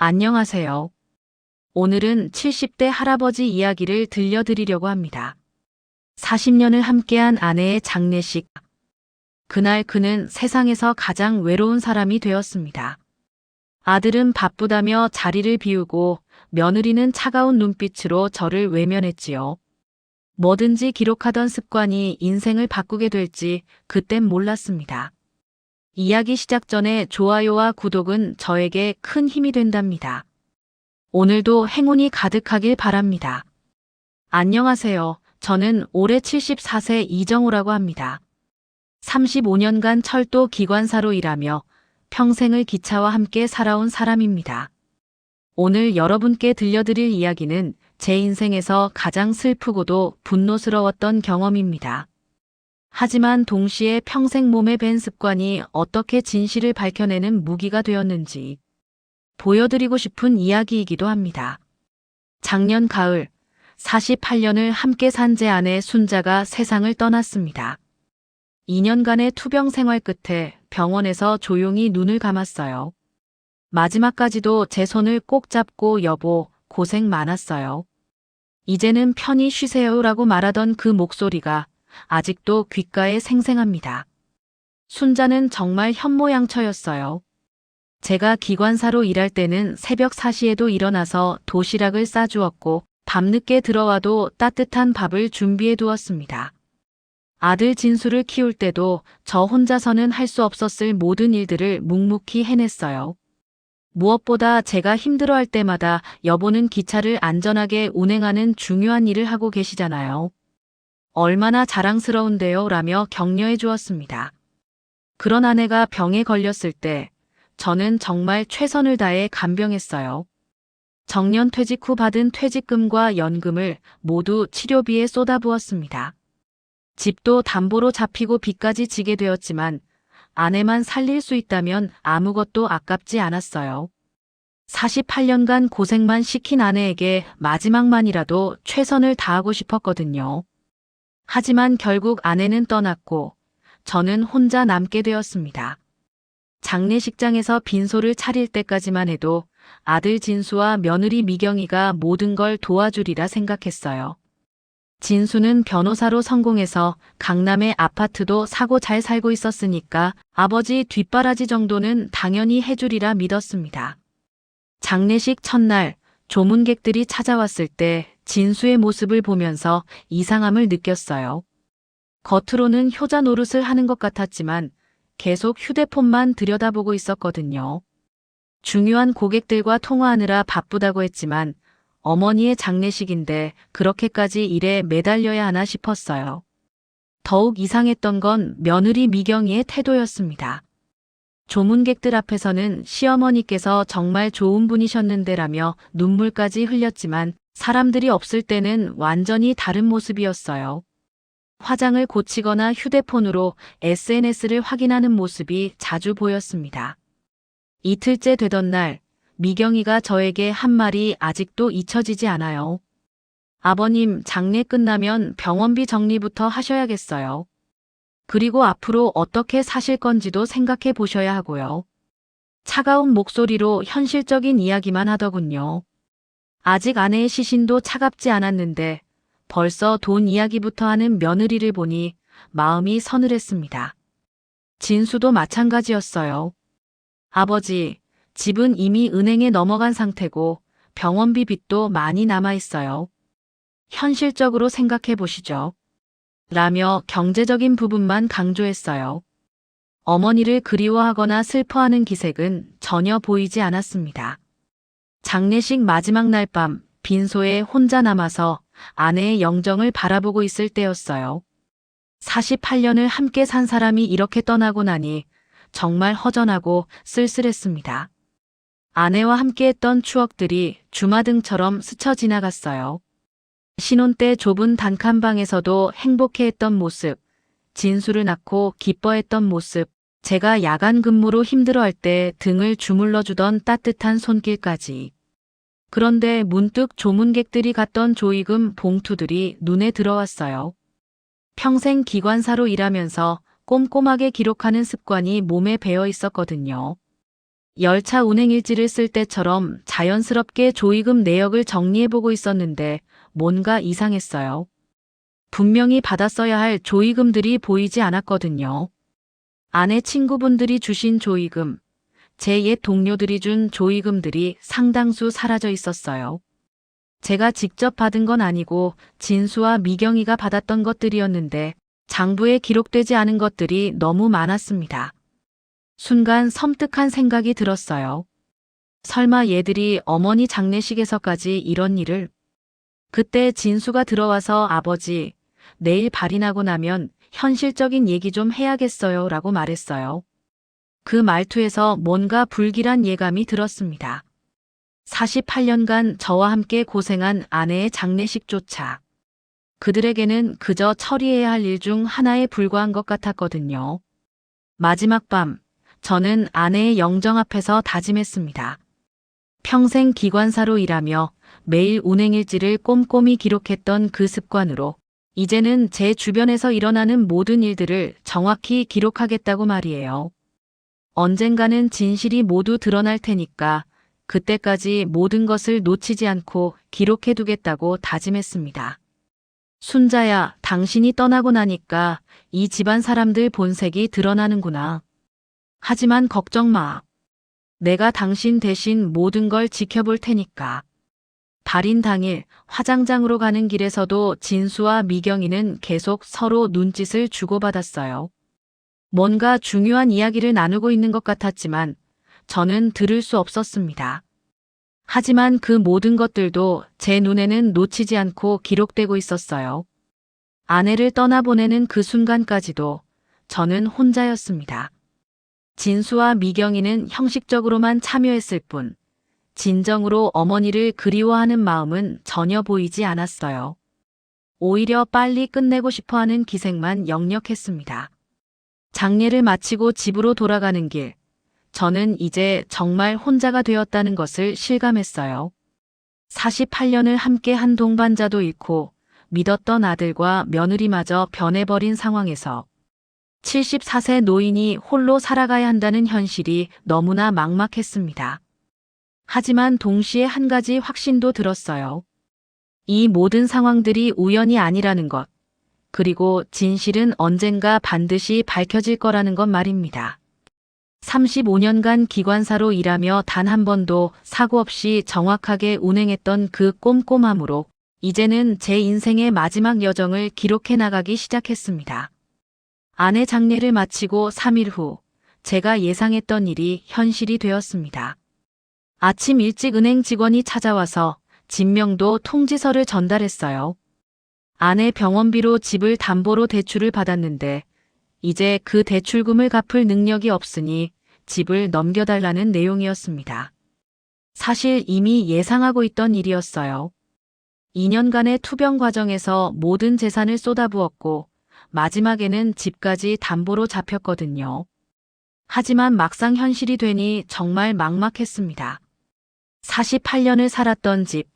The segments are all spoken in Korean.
안녕하세요. 오늘은 70대 할아버지 이야기를 들려드리려고 합니다. 40년을 함께한 아내의 장례식. 그날 그는 세상에서 가장 외로운 사람이 되었습니다. 아들은 바쁘다며 자리를 비우고 며느리는 차가운 눈빛으로 저를 외면했지요. 뭐든지 기록하던 습관이 인생을 바꾸게 될지 그땐 몰랐습니다. 이야기 시작 전에 좋아요와 구독은 저에게 큰 힘이 된답니다. 오늘도 행운이 가득하길 바랍니다. 안녕하세요. 저는 올해 74세 이정우라고 합니다. 35년간 철도 기관사로 일하며 평생을 기차와 함께 살아온 사람입니다. 오늘 여러분께 들려드릴 이야기는 제 인생에서 가장 슬프고도 분노스러웠던 경험입니다. 하지만 동시에 평생 몸에 밴 습관이 어떻게 진실을 밝혀내는 무기가 되었는지 보여드리고 싶은 이야기이기도 합니다. 작년 가을, 48년을 함께 산 제 아내 순자가 세상을 떠났습니다. 2년간의 투병 생활 끝에 병원에서 조용히 눈을 감았어요. 마지막까지도 제 손을 꼭 잡고 여보, 고생 많았어요. 이제는 편히 쉬세요라고 말하던 그 목소리가 아직도 귓가에 생생합니다. 순자는 정말 현모양처였어요. 제가 기관사로 일할 때는 새벽 4시에도 일어나서 도시락을 싸주었고 밤늦게 들어와도 따뜻한 밥을 준비해 두었습니다. 아들 진수를 키울 때도 저 혼자서는 할 수 없었을 모든 일들을 묵묵히 해냈어요. 무엇보다 제가 힘들어할 때마다 여보는 기차를 안전하게 운행하는 중요한 일을 하고 계시잖아요. 얼마나 자랑스러운데요 라며 격려해 주었습니다. 그런 아내가 병에 걸렸을 때 저는 정말 최선을 다해 간병했어요. 정년 퇴직 후 받은 퇴직금과 연금을 모두 치료비에 쏟아부었습니다. 집도 담보로 잡히고 빚까지 지게 되었지만 아내만 살릴 수 있다면 아무것도 아깝지 않았어요. 48년간 고생만 시킨 아내에게 마지막만이라도 최선을 다하고 싶었거든요. 하지만 결국 아내는 떠났고 저는 혼자 남게 되었습니다. 장례식장에서 빈소를 차릴 때까지만 해도 아들 진수와 며느리 미경이가 모든 걸 도와주리라 생각했어요. 진수는 변호사로 성공해서 강남의 아파트도 사고 잘 살고 있었으니까 아버지 뒷바라지 정도는 당연히 해주리라 믿었습니다. 장례식 첫날 조문객들이 찾아왔을 때 진수의 모습을 보면서 이상함을 느꼈어요. 겉으로는 효자 노릇을 하는 것 같았지만 계속 휴대폰만 들여다보고 있었거든요. 중요한 고객들과 통화하느라 바쁘다고 했지만 어머니의 장례식인데 그렇게까지 일에 매달려야 하나 싶었어요. 더욱 이상했던 건 며느리 미경이의 태도였습니다. 조문객들 앞에서는 시어머니께서 정말 좋은 분이셨는데라며 눈물까지 흘렸지만 사람들이 없을 때는 완전히 다른 모습이었어요. 화장을 고치거나 휴대폰으로 SNS를 확인하는 모습이 자주 보였습니다. 이틀째 되던 날, 미경이가 저에게 한 말이 아직도 잊혀지지 않아요. 아버님, 장례 끝나면 병원비 정리부터 하셔야겠어요. 그리고 앞으로 어떻게 사실 건지도 생각해 보셔야 하고요. 차가운 목소리로 현실적인 이야기만 하더군요. 아직 아내의 시신도 차갑지 않았는데 벌써 돈 이야기부터 하는 며느리를 보니 마음이 서늘했습니다. 진수도 마찬가지였어요. 아버지, 집은 이미 은행에 넘어간 상태고 병원비 빚도 많이 남아 있어요. 현실적으로 생각해 보시죠. 라며 경제적인 부분만 강조했어요. 어머니를 그리워하거나 슬퍼하는 기색은 전혀 보이지 않았습니다. 장례식 마지막 날 밤 빈소에 혼자 남아서 아내의 영정을 바라보고 있을 때였어요. 48년을 함께 산 사람이 이렇게 떠나고 나니 정말 허전하고 쓸쓸했습니다. 아내와 함께했던 추억들이 주마등처럼 스쳐 지나갔어요. 신혼 때 좁은 단칸방에서도 행복해했던 모습, 진수를 낳고 기뻐했던 모습, 제가 야간 근무로 힘들어할 때 등을 주물러주던 따뜻한 손길까지. 그런데 문득 조문객들이 갔던 조의금 봉투들이 눈에 들어왔어요. 평생 기관사로 일하면서 꼼꼼하게 기록하는 습관이 몸에 배어 있었거든요. 열차 운행일지를 쓸 때처럼 자연스럽게 조의금 내역을 정리해보고 있었는데 뭔가 이상했어요. 분명히 받았어야 할 조의금들이 보이지 않았거든요. 아내 친구분들이 주신 조의금, 제 옛 동료들이 준 조의금들이 상당수 사라져 있었어요. 제가 직접 받은 건 아니고 진수와 미경이가 받았던 것들이었는데 장부에 기록되지 않은 것들이 너무 많았습니다. 순간 섬뜩한 생각이 들었어요. 설마 얘들이 어머니 장례식에서까지 이런 일을? 그때 진수가 들어와서 아버지, 내일 발이 나고 나면 현실적인 얘기 좀 해야겠어요 라고 말했어요. 그 말투에서 뭔가 불길한 예감이 들었습니다. 48년간 저와 함께 고생한 아내의 장례식조차 그들에게는 그저 처리해야 할 일 중 하나에 불과한 것 같았거든요. 마지막 밤, 저는 아내의 영정 앞에서 다짐했습니다. 평생 기관사로 일하며 매일 운행일지를 꼼꼼히 기록했던 그 습관으로 이제는 제 주변에서 일어나는 모든 일들을 정확히 기록하겠다고 말이에요. 언젠가는 진실이 모두 드러날 테니까 그때까지 모든 것을 놓치지 않고 기록해두겠다고 다짐했습니다. 순자야, 당신이 떠나고 나니까 이 집안 사람들 본색이 드러나는구나. 하지만 걱정 마. 내가 당신 대신 모든 걸 지켜볼 테니까. 발인 당일 화장장으로 가는 길에서도 진수와 미경이는 계속 서로 눈짓을 주고받았어요. 뭔가 중요한 이야기를 나누고 있는 것 같았지만 저는 들을 수 없었습니다. 하지만 그 모든 것들도 제 눈에는 놓치지 않고 기록되고 있었어요. 아내를 떠나보내는 그 순간까지도 저는 혼자였습니다. 진수와 미경이는 형식적으로만 참여했을 뿐, 진정으로 어머니를 그리워하는 마음은 전혀 보이지 않았어요. 오히려 빨리 끝내고 싶어하는 기색만 역력했습니다. 장례를 마치고 집으로 돌아가는 길, 저는 이제 정말 혼자가 되었다는 것을 실감했어요. 48년을 함께 한 동반자도 잃고 믿었던 아들과 며느리마저 변해버린 상황에서 74세 노인이 홀로 살아가야 한다는 현실이 너무나 막막했습니다. 하지만 동시에 한 가지 확신도 들었어요. 이 모든 상황들이 우연이 아니라는 것, 그리고 진실은 언젠가 반드시 밝혀질 거라는 것 말입니다. 35년간 기관사로 일하며 단 한 번도 사고 없이 정확하게 운행했던 그 꼼꼼함으로 이제는 제 인생의 마지막 여정을 기록해 나가기 시작했습니다. 아내 장례를 마치고 3일 후 제가 예상했던 일이 현실이 되었습니다. 아침 일찍 은행 직원이 찾아와서 진명도 통지서를 전달했어요. 아내 병원비로 집을 담보로 대출을 받았는데 이제 그 대출금을 갚을 능력이 없으니 집을 넘겨달라는 내용이었습니다. 사실 이미 예상하고 있던 일이었어요. 2년간의 투병 과정에서 모든 재산을 쏟아부었고 마지막에는 집까지 담보로 잡혔거든요. 하지만 막상 현실이 되니 정말 막막했습니다. 48년을 살았던 집,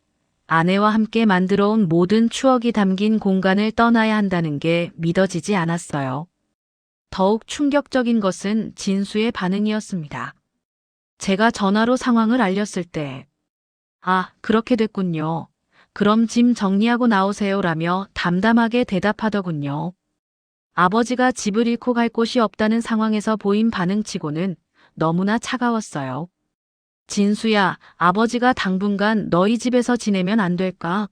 아내와 함께 만들어온 모든 추억이 담긴 공간을 떠나야 한다는 게 믿어지지 않았어요. 더욱 충격적인 것은 진수의 반응이었습니다. 제가 전화로 상황을 알렸을 때, 아, 그렇게 됐군요. 그럼 짐 정리하고 나오세요라며 담담하게 대답하더군요. 아버지가 집을 잃고 갈 곳이 없다는 상황에서 보인 반응치고는 너무나 차가웠어요. 진수야, 아버지가 당분간 너희 집에서 지내면 안 될까?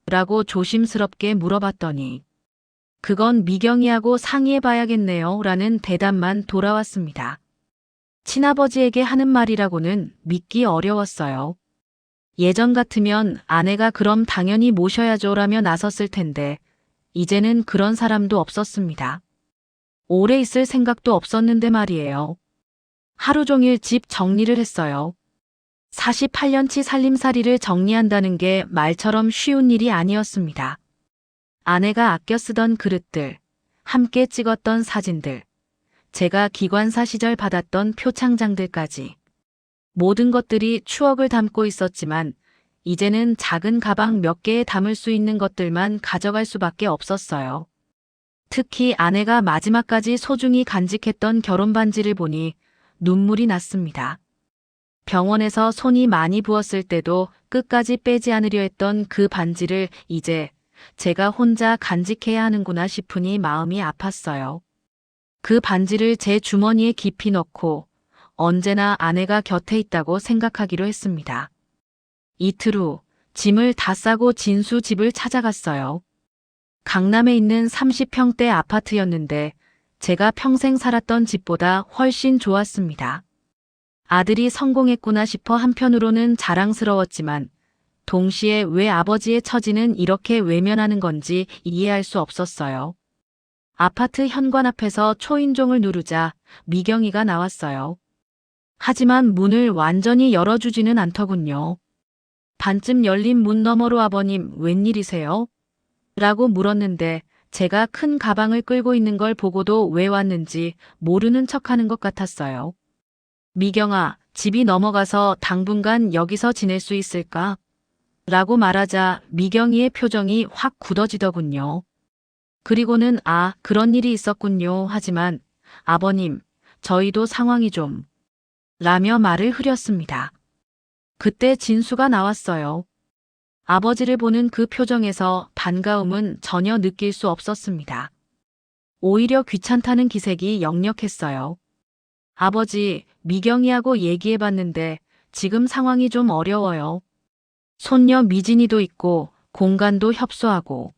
라고 조심스럽게 물어봤더니 그건 미경이하고 상의해봐야겠네요 라는 대답만 돌아왔습니다. 친아버지에게 하는 말이라고는 믿기 어려웠어요. 예전 같으면 아내가 그럼 당연히 모셔야죠 라며 나섰을 텐데 이제는 그런 사람도 없었습니다. 오래 있을 생각도 없었는데 말이에요. 하루 종일 집 정리를 했어요. 48년치 살림살이를 정리한다는 게 말처럼 쉬운 일이 아니었습니다. 아내가 아껴 쓰던 그릇들, 함께 찍었던 사진들, 제가 기관사 시절 받았던 표창장들까지 모든 것들이 추억을 담고 있었지만 이제는 작은 가방 몇 개에 담을 수 있는 것들만 가져갈 수밖에 없었어요. 특히 아내가 마지막까지 소중히 간직했던 결혼 반지를 보니 눈물이 났습니다. 병원에서 손이 많이 부었을 때도 끝까지 빼지 않으려 했던 그 반지를 이제 제가 혼자 간직해야 하는구나 싶으니 마음이 아팠어요. 그 반지를 제 주머니에 깊이 넣고 언제나 아내가 곁에 있다고 생각하기로 했습니다. 이틀 후 짐을 다 싸고 진수 집을 찾아갔어요. 강남에 있는 30평대 아파트였는데 제가 평생 살았던 집보다 훨씬 좋았습니다. 아들이 성공했구나 싶어 한편으로는 자랑스러웠지만 동시에 왜 아버지의 처지는 이렇게 외면하는 건지 이해할 수 없었어요. 아파트 현관 앞에서 초인종을 누르자 미경이가 나왔어요. 하지만 문을 완전히 열어주지는 않더군요. 반쯤 열린 문 너머로 아버님 웬일이세요? 라고 물었는데 제가 큰 가방을 끌고 있는 걸 보고도 왜 왔는지 모르는 척하는 것 같았어요. 미경아, 집이 넘어가서 당분간 여기서 지낼 수 있을까? 라고 말하자 미경이의 표정이 확 굳어지더군요. 그리고는 그런 일이 있었군요. 하지만 아버님, 저희도 상황이 좀 라며 말을 흐렸습니다. 그때 진수가 나왔어요. 아버지를 보는 그 표정에서 반가움은 전혀 느낄 수 없었습니다. 오히려 귀찮다는 기색이 역력했어요. 아버지, 미경이하고 얘기해봤는데 지금 상황이 좀 어려워요. 손녀 미진이도 있고 공간도 협소하고.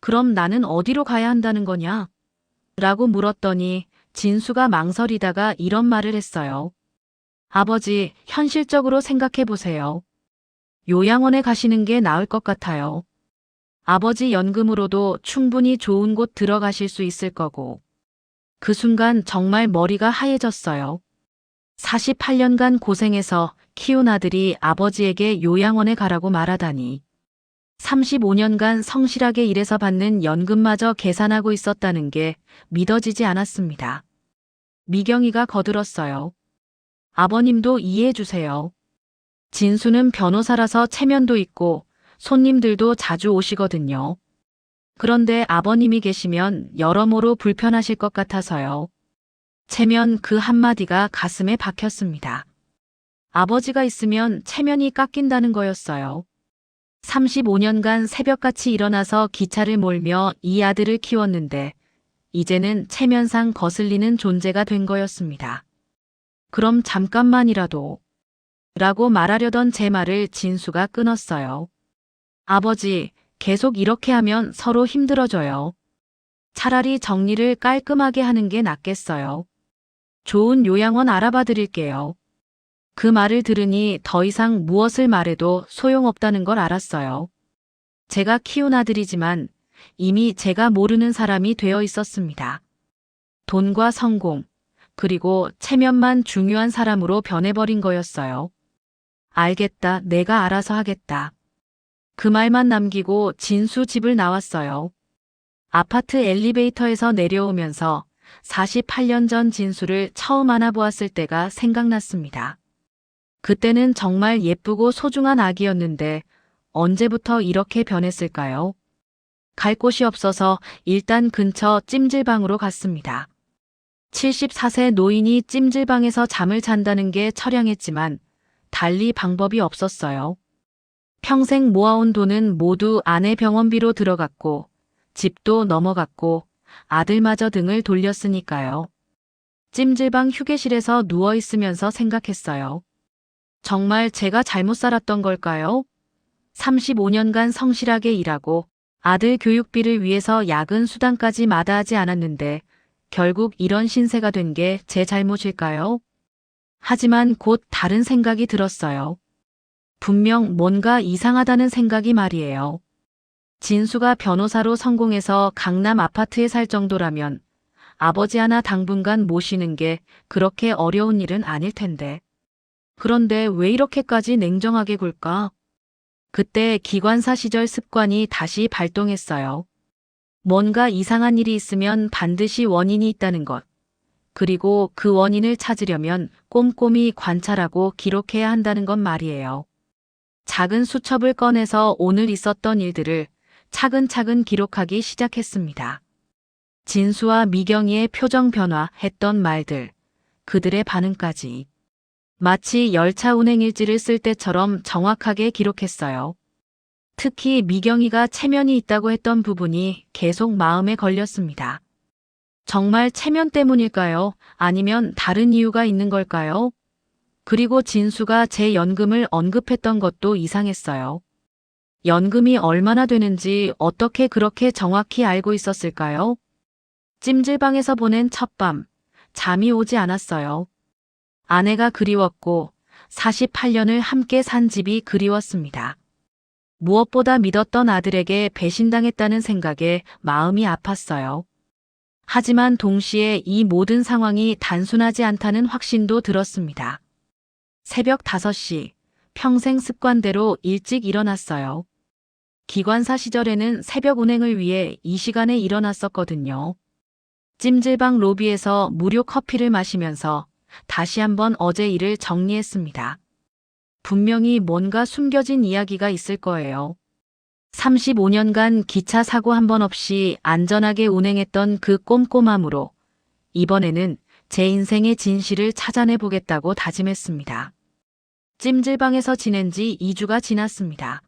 그럼 나는 어디로 가야 한다는 거냐? 라고 물었더니 진수가 망설이다가 이런 말을 했어요. 아버지, 현실적으로 생각해 보세요. 요양원에 가시는 게 나을 것 같아요. 아버지 연금으로도 충분히 좋은 곳 들어가실 수 있을 거고. 그 순간 정말 머리가 하얘졌어요. 48년간 고생해서 키운 아들이 아버지에게 요양원에 가라고 말하다니. 35년간 성실하게 일해서 받는 연금마저 계산하고 있었다는 게 믿어지지 않았습니다. 미경이가 거들었어요. 아버님도 이해해 주세요. 진수는 변호사라서 체면도 있고 손님들도 자주 오시거든요. 그런데 아버님이 계시면 여러모로 불편하실 것 같아서요. 체면 그 한마디가 가슴에 박혔습니다. 아버지가 있으면 체면이 깎인다는 거였어요. 35년간 새벽같이 일어나서 기차를 몰며 이 아들을 키웠는데 이제는 체면상 거슬리는 존재가 된 거였습니다. 그럼 잠깐만이라도 라고 말하려던 제 말을 진수가 끊었어요. 아버지, 계속 이렇게 하면 서로 힘들어져요. 차라리 정리를 깔끔하게 하는 게 낫겠어요. 좋은 요양원 알아봐 드릴게요. 그 말을 들으니 더 이상 무엇을 말해도 소용없다는 걸 알았어요. 제가 키운 아들이지만 이미 제가 모르는 사람이 되어 있었습니다. 돈과 성공, 그리고 체면만 중요한 사람으로 변해버린 거였어요. 알겠다, 내가 알아서 하겠다. 그 말만 남기고 진수 집을 나왔어요. 아파트 엘리베이터에서 내려오면서 48년 전 진수를 처음 안아보았을 때가 생각났습니다. 그때는 정말 예쁘고 소중한 아기였는데 언제부터 이렇게 변했을까요? 갈 곳이 없어서 일단 근처 찜질방으로 갔습니다. 74세 노인이 찜질방에서 잠을 잔다는 게 처량했지만 달리 방법이 없었어요. 평생 모아온 돈은 모두 아내 병원비로 들어갔고 집도 넘어갔고 아들마저 등을 돌렸으니까요. 찜질방 휴게실에서 누워있으면서 생각했어요. 정말 제가 잘못 살았던 걸까요? 35년간 성실하게 일하고 아들 교육비를 위해서 야근 수당까지 마다하지 않았는데 결국 이런 신세가 된 게 제 잘못일까요? 하지만 곧 다른 생각이 들었어요. 분명 뭔가 이상하다는 생각이 말이에요. 진수가 변호사로 성공해서 강남 아파트에 살 정도라면 아버지 하나 당분간 모시는 게 그렇게 어려운 일은 아닐 텐데. 그런데 왜 이렇게까지 냉정하게 굴까? 그때 기관사 시절 습관이 다시 발동했어요. 뭔가 이상한 일이 있으면 반드시 원인이 있다는 것. 그리고 그 원인을 찾으려면 꼼꼼히 관찰하고 기록해야 한다는 건 말이에요. 작은 수첩을 꺼내서 오늘 있었던 일들을 차근차근 기록하기 시작했습니다. 진수와 미경이의 표정 변화, 했던 말들, 그들의 반응까지. 마치 열차 운행일지를 쓸 때처럼 정확하게 기록했어요. 특히 미경이가 체면이 있다고 했던 부분이 계속 마음에 걸렸습니다. 정말 체면 때문일까요? 아니면 다른 이유가 있는 걸까요? 그리고 진수가 제 연금을 언급했던 것도 이상했어요. 연금이 얼마나 되는지 어떻게 그렇게 정확히 알고 있었을까요? 찜질방에서 보낸 첫밤, 잠이 오지 않았어요. 아내가 그리웠고 48년을 함께 산 집이 그리웠습니다. 무엇보다 믿었던 아들에게 배신당했다는 생각에 마음이 아팠어요. 하지만 동시에 이 모든 상황이 단순하지 않다는 확신도 들었습니다. 새벽 5시, 평생 습관대로 일찍 일어났어요. 기관사 시절에는 새벽 운행을 위해 이 시간에 일어났었거든요. 찜질방 로비에서 무료 커피를 마시면서 다시 한번 어제 일을 정리했습니다. 분명히 뭔가 숨겨진 이야기가 있을 거예요. 35년간 기차 사고 한 번 없이 안전하게 운행했던 그 꼼꼼함으로 이번에는 제 인생의 진실을 찾아내 보겠다고 다짐했습니다. 찜질방에서 지낸 지 2주가 지났습니다.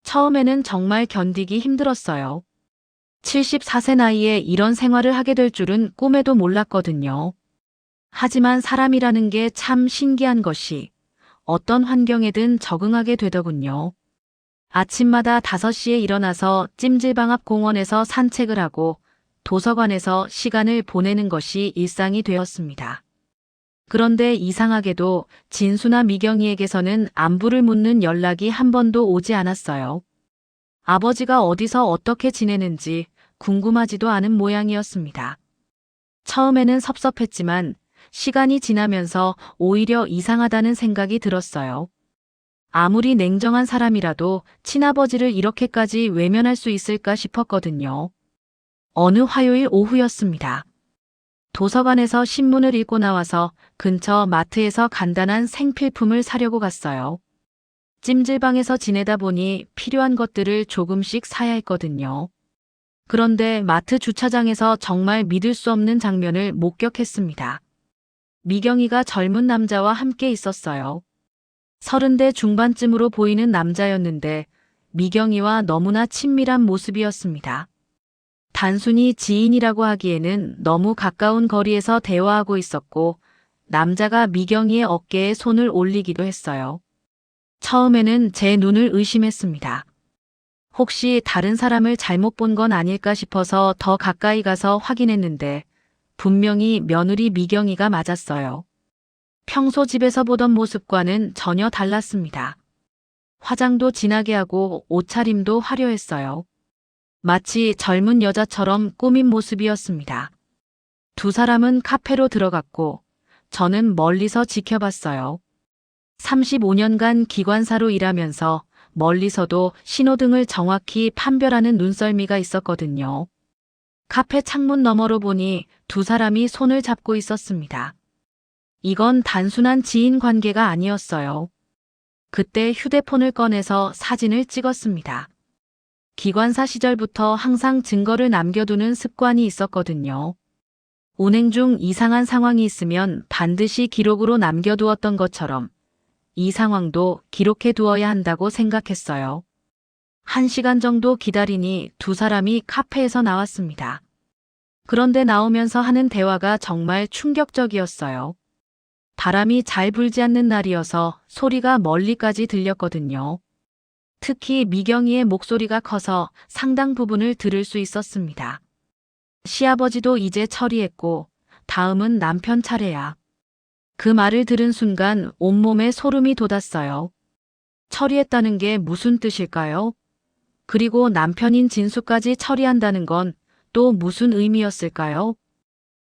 처음에는 정말 견디기 힘들었어요. 74세 나이에 이런 생활을 하게 될 줄은 꿈에도 몰랐거든요. 하지만 사람이라는 게 참 신기한 것이 어떤 환경에든 적응하게 되더군요. 아침마다 5시에 일어나서 찜질방 앞 공원에서 산책을 하고 도서관에서 시간을 보내는 것이 일상이 되었습니다. 그런데 이상하게도 진수나 미경이에게서는 안부를 묻는 연락이 한 번도 오지 않았어요. 아버지가 어디서 어떻게 지내는지 궁금하지도 않은 모양이었습니다. 처음에는 섭섭했지만 시간이 지나면서 오히려 이상하다는 생각이 들었어요. 아무리 냉정한 사람이라도 친아버지를 이렇게까지 외면할 수 있을까 싶었거든요. 어느 화요일 오후였습니다. 도서관에서 신문을 읽고 나와서 근처 마트에서 간단한 생필품을 사려고 갔어요. 찜질방에서 지내다 보니 필요한 것들을 조금씩 사야 했거든요. 그런데 마트 주차장에서 정말 믿을 수 없는 장면을 목격했습니다. 미경이가 젊은 남자와 함께 있었어요. 30대 중반쯤으로 보이는 남자였는데 미경이와 너무나 친밀한 모습이었습니다. 단순히 지인이라고 하기에는 너무 가까운 거리에서 대화하고 있었고 남자가 미경이의 어깨에 손을 올리기도 했어요. 처음에는 제 눈을 의심했습니다. 혹시 다른 사람을 잘못 본 건 아닐까 싶어서 더 가까이 가서 확인했는데 분명히 며느리 미경이가 맞았어요. 평소 집에서 보던 모습과는 전혀 달랐습니다. 화장도 진하게 하고 옷차림도 화려했어요. 마치 젊은 여자처럼 꾸민 모습이었습니다. 두 사람은 카페로 들어갔고 저는 멀리서 지켜봤어요. 35년간 기관사로 일하면서 멀리서도 신호등을 정확히 판별하는 눈썰미가 있었거든요. 카페 창문 너머로 보니 두 사람이 손을 잡고 있었습니다. 이건 단순한 지인 관계가 아니었어요. 그때 휴대폰을 꺼내서 사진을 찍었습니다. 기관사 시절부터 항상 증거를 남겨두는 습관이 있었거든요. 운행 중 이상한 상황이 있으면 반드시 기록으로 남겨두었던 것처럼 이 상황도 기록해 두어야 한다고 생각했어요. 1시간 정도 기다리니 두 사람이 카페에서 나왔습니다. 그런데 나오면서 하는 대화가 정말 충격적이었어요. 바람이 잘 불지 않는 날이어서 소리가 멀리까지 들렸거든요. 특히 미경이의 목소리가 커서 상당 부분을 들을 수 있었습니다. 시아버지도 이제 처리했고 다음은 남편 차례야. 그 말을 들은 순간 온몸에 소름이 돋았어요. 처리했다는 게 무슨 뜻일까요? 그리고 남편인 진수까지 처리한다는 건 또 무슨 의미였을까요?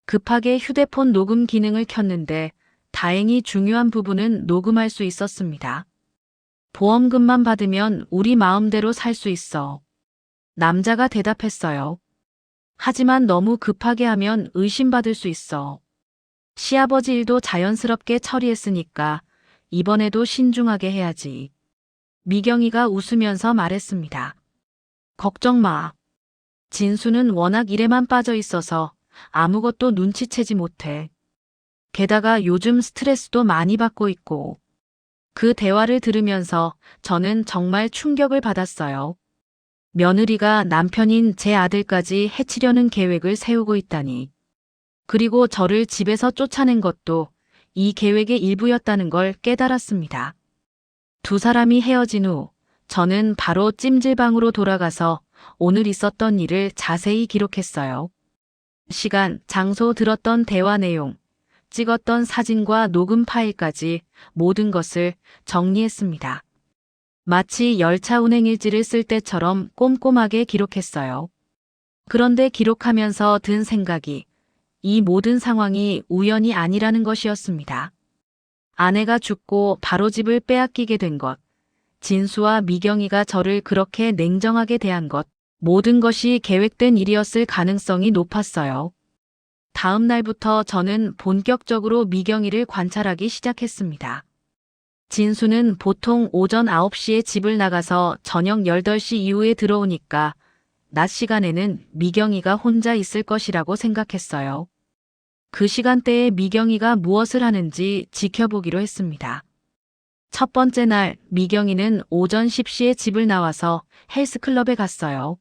급하게 휴대폰 녹음 기능을 켰는데 다행히 중요한 부분은 녹음할 수 있었습니다. 보험금만 받으면 우리 마음대로 살 수 있어. 남자가 대답했어요. 하지만 너무 급하게 하면 의심받을 수 있어. 시아버지 일도 자연스럽게 처리했으니까 이번에도 신중하게 해야지. 미경이가 웃으면서 말했습니다. 걱정 마. 진수는 워낙 일에만 빠져 있어서 아무것도 눈치채지 못해. 게다가 요즘 스트레스도 많이 받고 있고. 그 대화를 들으면서 저는 정말 충격을 받았어요. 며느리가 남편인 제 아들까지 해치려는 계획을 세우고 있다니. 그리고 저를 집에서 쫓아낸 것도 이 계획의 일부였다는 걸 깨달았습니다. 두 사람이 헤어진 후 저는 바로 찜질방으로 돌아가서 오늘 있었던 일을 자세히 기록했어요. 시간, 장소, 들었던 대화 내용, 찍었던 사진과 녹음 파일까지 모든 것을 정리했습니다. 마치 열차 운행일지를 쓸 때처럼 꼼꼼하게 기록했어요. 그런데 기록하면서 든 생각이 이 모든 상황이 우연이 아니라는 것이었습니다. 아내가 죽고 바로 집을 빼앗기게 된 것, 진수와 미경이가 저를 그렇게 냉정하게 대한 것, 모든 것이 계획된 일이었을 가능성이 높았어요. 다음 날부터 저는 본격적으로 미경이를 관찰하기 시작했습니다. 진수는 보통 오전 9시에 집을 나가서 저녁 8시 이후에 들어오니까 낮 시간에는 미경이가 혼자 있을 것이라고 생각했어요. 그 시간대에 미경이가 무엇을 하는지 지켜보기로 했습니다. 첫 번째 날 미경이는 오전 10시에 집을 나와서 헬스클럽에 갔어요.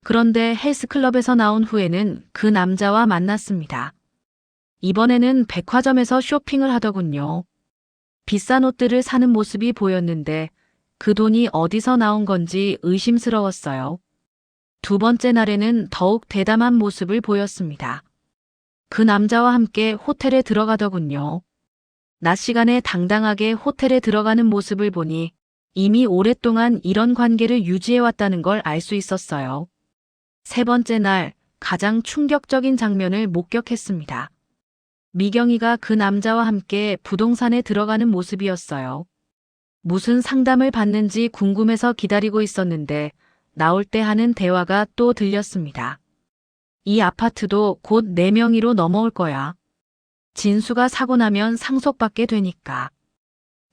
그런데 헬스클럽에서 나온 후에는 그 남자와 만났습니다. 이번에는 백화점에서 쇼핑을 하더군요. 비싼 옷들을 사는 모습이 보였는데 그 돈이 어디서 나온 건지 의심스러웠어요. 두 번째 날에는 더욱 대담한 모습을 보였습니다. 그 남자와 함께 호텔에 들어가더군요. 낮 시간에 당당하게 호텔에 들어가는 모습을 보니 이미 오랫동안 이런 관계를 유지해왔다는 걸 알 수 있었어요. 세 번째 날 가장 충격적인 장면을 목격했습니다. 미경이가 그 남자와 함께 부동산에 들어가는 모습이었어요. 무슨 상담을 받는지 궁금해서 기다리고 있었는데 나올 때 하는 대화가 또 들렸습니다. 이 아파트도 곧 내 명의로 넘어올 거야. 진수가 사고 나면 상속받게 되니까.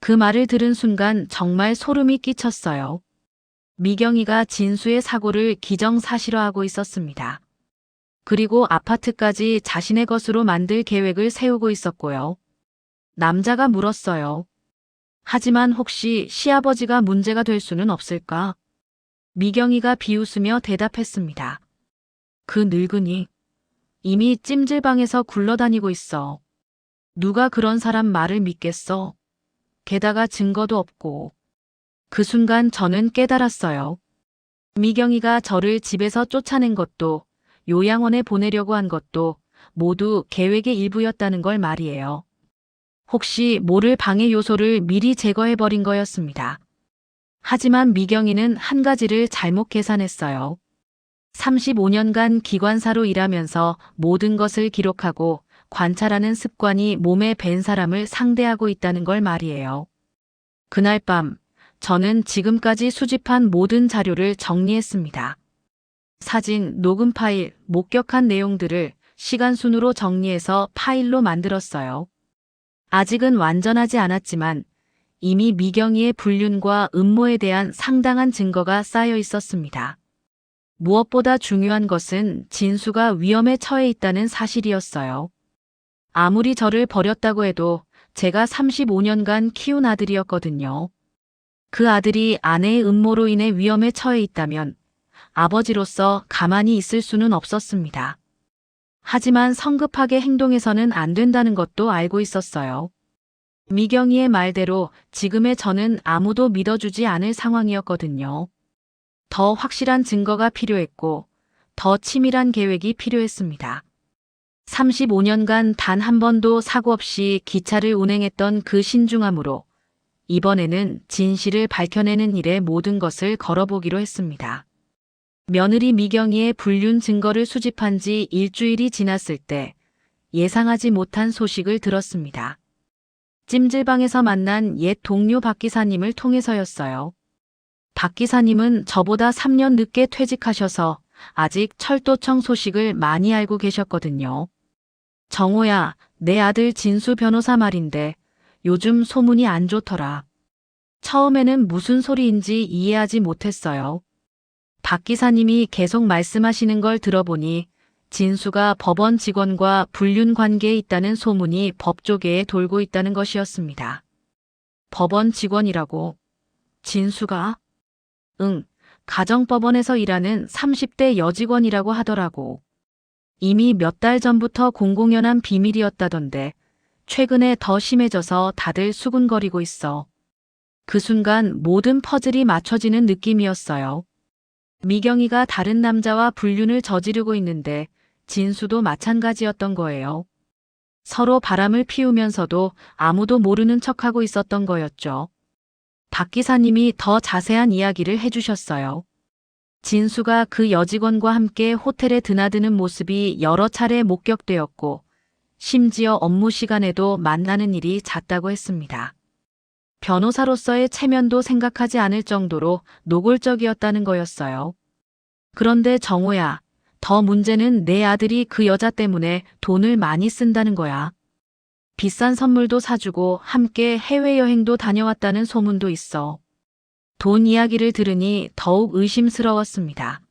그 말을 들은 순간 정말 소름이 끼쳤어요. 미경이가 진수의 사고를 기정사실화하고 있었습니다. 그리고 아파트까지 자신의 것으로 만들 계획을 세우고 있었고요. 남자가 물었어요. 하지만 혹시 시아버지가 문제가 될 수는 없을까? 미경이가 비웃으며 대답했습니다. 그 늙은이 이미 찜질방에서 굴러다니고 있어. 누가 그런 사람 말을 믿겠어? 게다가 증거도 없고. 그 순간 저는 깨달았어요. 미경이가 저를 집에서 쫓아낸 것도 요양원에 보내려고 한 것도 모두 계획의 일부였다는 걸 말이에요. 혹시 모를 방해 요소를 미리 제거해버린 거였습니다. 하지만 미경이는 한 가지를 잘못 계산했어요. 35년간 기관사로 일하면서 모든 것을 기록하고 관찰하는 습관이 몸에 밴 사람을 상대하고 있다는 걸 말이에요. 그날 밤 저는 지금까지 수집한 모든 자료를 정리했습니다. 사진, 녹음 파일, 목격한 내용들을 시간 순으로 정리해서 파일로 만들었어요. 아직은 완전하지 않았지만 이미 미경이의 불륜과 음모에 대한 상당한 증거가 쌓여 있었습니다. 무엇보다 중요한 것은 진수가 위험에 처해 있다는 사실이었어요. 아무리 저를 버렸다고 해도 제가 35년간 키운 아들이었거든요. 그 아들이 아내의 음모로 인해 위험에 처해 있다면 아버지로서 가만히 있을 수는 없었습니다. 하지만 성급하게 행동해서는 안 된다는 것도 알고 있었어요. 미경이의 말대로 지금의 저는 아무도 믿어주지 않을 상황이었거든요. 더 확실한 증거가 필요했고 더 치밀한 계획이 필요했습니다. 35년간 단 한 번도 사고 없이 기차를 운행했던 그 신중함으로 이번에는 진실을 밝혀내는 일에 모든 것을 걸어보기로 했습니다. 며느리 미경이의 불륜 증거를 수집한 지 일주일이 지났을 때 예상하지 못한 소식을 들었습니다. 찜질방에서 만난 옛 동료 박 기사님을 통해서였어요. 박 기사님은 저보다 3년 늦게 퇴직하셔서 아직 철도청 소식을 많이 알고 계셨거든요. 정호야, 내 아들 진수 변호사 말인데 요즘 소문이 안 좋더라. 처음에는 무슨 소리인지 이해하지 못했어요. 박 기사님이 계속 말씀하시는 걸 들어보니 진수가 법원 직원과 불륜 관계에 있다는 소문이 법조계에 돌고 있다는 것이었습니다. 법원 직원이라고? 진수가? 응, 가정법원에서 일하는 30대 여직원이라고 하더라고. 이미 몇 달 전부터 공공연한 비밀이었다던데 최근에 더 심해져서 다들 수군거리고 있어. 그 순간 모든 퍼즐이 맞춰지는 느낌이었어요. 미경이가 다른 남자와 불륜을 저지르고 있는데 진수도 마찬가지였던 거예요. 서로 바람을 피우면서도 아무도 모르는 척하고 있었던 거였죠. 박 기사님이 더 자세한 이야기를 해주셨어요. 진수가 그 여직원과 함께 호텔에 드나드는 모습이 여러 차례 목격되었고 심지어 업무 시간에도 만나는 일이 잦다고 했습니다. 변호사로서의 체면도 생각하지 않을 정도로 노골적이었다는 거였어요. 그런데 정호야, 더 문제는 내 아들이 그 여자 때문에 돈을 많이 쓴다는 거야. 비싼 선물도 사주고 함께 해외여행도 다녀왔다는 소문도 있어. 돈 이야기를 들으니 더욱 의심스러웠습니다.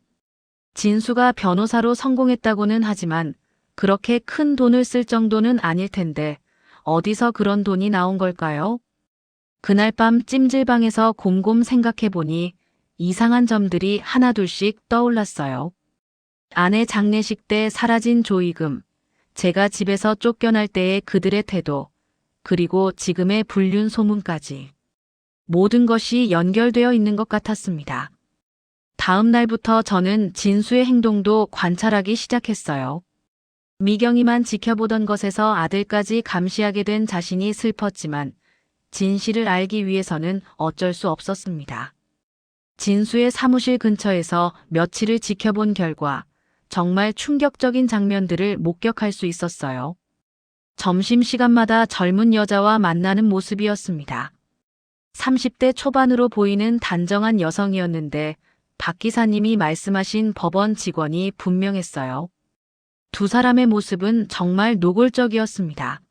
진수가 변호사로 성공했다고는 하지만 그렇게 큰 돈을 쓸 정도는 아닐 텐데 어디서 그런 돈이 나온 걸까요? 그날 밤 찜질방에서 곰곰 생각해 보니 이상한 점들이 하나둘씩 떠올랐어요. 아내 장례식 때 사라진 조의금, 제가 집에서 쫓겨날 때의 그들의 태도, 그리고 지금의 불륜 소문까지. 모든 것이 연결되어 있는 것 같았습니다. 다음 날부터 저는 진수의 행동도 관찰하기 시작했어요. 미경이만 지켜보던 것에서 아들까지 감시하게 된 자신이 슬펐지만 진실을 알기 위해서는 어쩔 수 없었습니다. 진수의 사무실 근처에서 며칠을 지켜본 결과 정말 충격적인 장면들을 목격할 수 있었어요. 점심시간마다 젊은 여자와 만나는 모습이었습니다. 30대 초반으로 보이는 단정한 여성이었는데 박 기사님이 말씀하신 법원 직원이 분명했어요. 두 사람의 모습은 정말 노골적이었습니다.